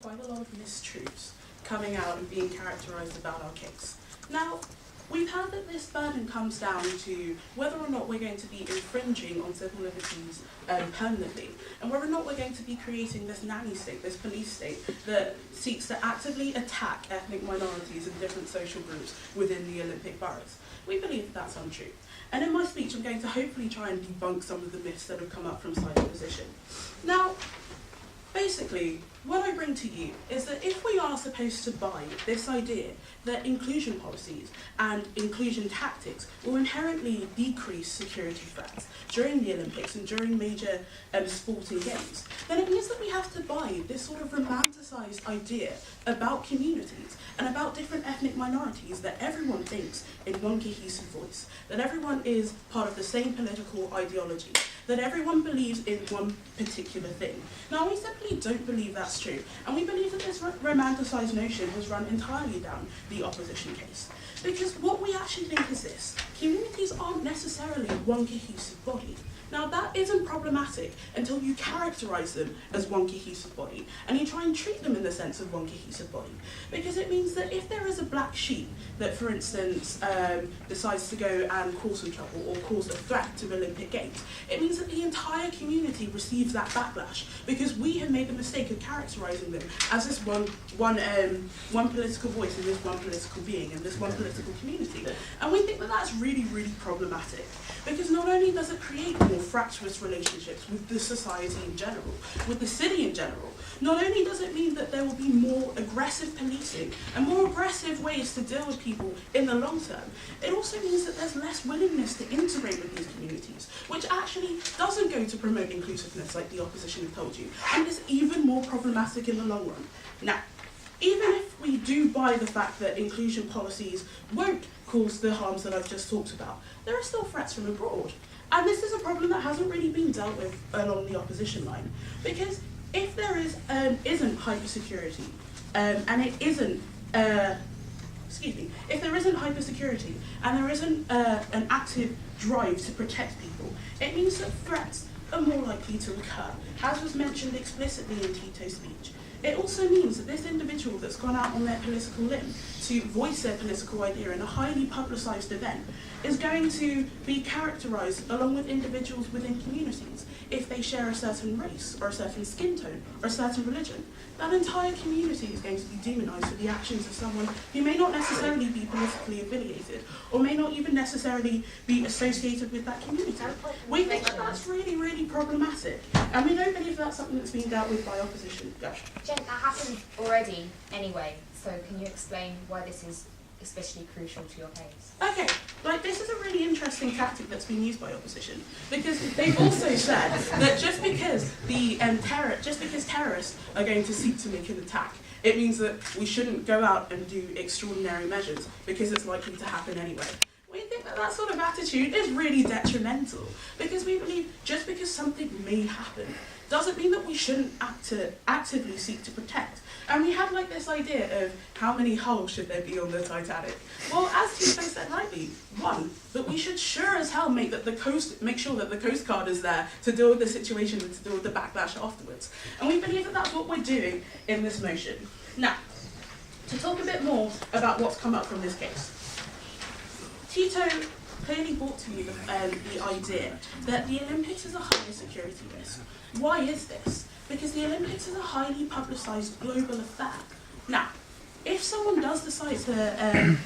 quite a lot of mistruths coming out and being characterised about our case. Now, we've heard that this burden comes down to whether or not we're going to be infringing on civil liberties permanently, and whether or not we're going to be creating this nanny state, this police state, that seeks to actively attack ethnic minorities and different social groups within the Olympic boroughs. We believe that's untrue. And in my speech, I'm going to hopefully try and debunk some of the myths that have come up from side opposition. Now, basically, what I bring to you is that if we are supposed to buy this idea that inclusion policies and inclusion tactics will inherently decrease security threats during the Olympics and during major sporting games, then it means that we have to buy this sort of romanticised idea about communities and about different ethnic minorities that everyone thinks in one cohesive voice, that everyone is part of the same political ideology, that everyone believes in one particular thing. Now, we simply don't believe that's true, and we believe that this romanticised notion has run entirely down the opposition case. Because what we actually think is this: communities aren't necessarily one cohesive body. Now, that isn't problematic until you characterise them as one cohesive body, and you try and treat them in the sense of one cohesive body. Because it means that if there is a black sheep that, for instance, decides to go and cause some trouble or cause a threat to Olympic Games, it means that the entire community receives that backlash, because we have made the mistake of characterising them as this one political voice and this one political being and this one political community. And we think that that's really, really problematic, because not only does it create more fractious relationships with the society in general, with the city in general, not only does it mean that there will be more aggressive policing and more aggressive ways to deal with people in the long term, it also means that there's less willingness to integrate with these communities, which actually doesn't go to promote inclusiveness like the opposition have told you, and is even more problematic in the long run. Now, even if we do buy the fact that inclusion policies won't cause the harms that I've just talked about, there are still threats from abroad. And this is a problem that hasn't really been dealt with along the opposition line. Because if there isn't hypersecurity, and it isn't, if there isn't hypersecurity and there isn't an active drive to protect people, it means that threats are more likely to occur, as was mentioned explicitly in Tito's speech. It also means that this individual that's gone out on their political limb to voice their political idea in a highly publicised event is going to be characterised along with individuals within communities if they share a certain race or a certain skin tone or a certain religion. That entire community is going to be demonised for the actions of someone who may not necessarily be politically affiliated or may not even necessarily be associated with that community. We think that that's really, really problematic, and we don't believe that's something that's being dealt with by opposition. Gosh. Jen, that happened already anyway, so can you explain why this is especially crucial to your case? Okay, this is a really interesting tactic that's been used by opposition, because they've also said that just because terrorists are going to seek to make an attack, it means that we shouldn't go out and do extraordinary measures because it's likely to happen anyway. We think that that sort of attitude is really detrimental, because we believe just because something may happen doesn't mean that we shouldn't actively seek to protect. And we have this idea of how many hulls should there be on the Titanic. Well, as Tito said rightly, one, that we should sure as hell make sure that the Coast Guard is there to deal with the situation and to deal with the backlash afterwards. And we believe that that's what we're doing in this motion. Now, to talk a bit more about what's come up from this case. Tito clearly brought to you the idea that the Olympics is a higher security risk. Why is this? Because the Olympics is a highly publicised global affair. Now, if someone does decide to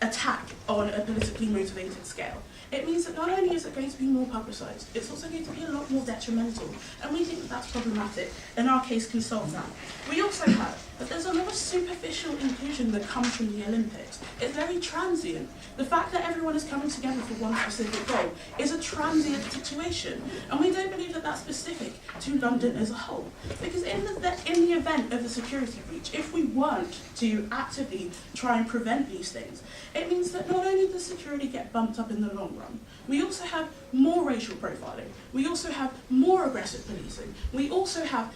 attack on a politically motivated scale, it means that not only is it going to be more publicised, it's also going to be a lot more detrimental, and we think that that's problematic, and our case can solve that. We also have that there's a lot of superficial inclusion that comes from the Olympics. It's very transient. The fact that everyone is coming together for one specific goal is a transient situation, and we don't believe that that's specific to London as a whole. Because in the event of a security breach, if we weren't to actively try and prevent these things, it means that not only does security get bumped up in the long run, we also have more racial profiling, we also have more aggressive policing, we also have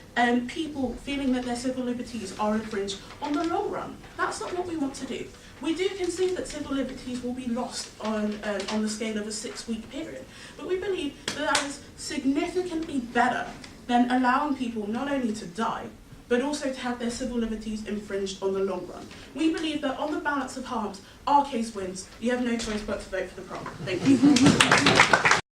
people feeling that their civil liberties are infringed on the long run. That's not what we want to do. We do concede that civil liberties will be lost on the scale of a 6-week period, but we believe that that is significantly better than allowing people not only to die, but also to have their civil liberties infringed on the long run. We believe that on the balance of harms, our case wins. You have no choice but to vote for the prop. Thank you.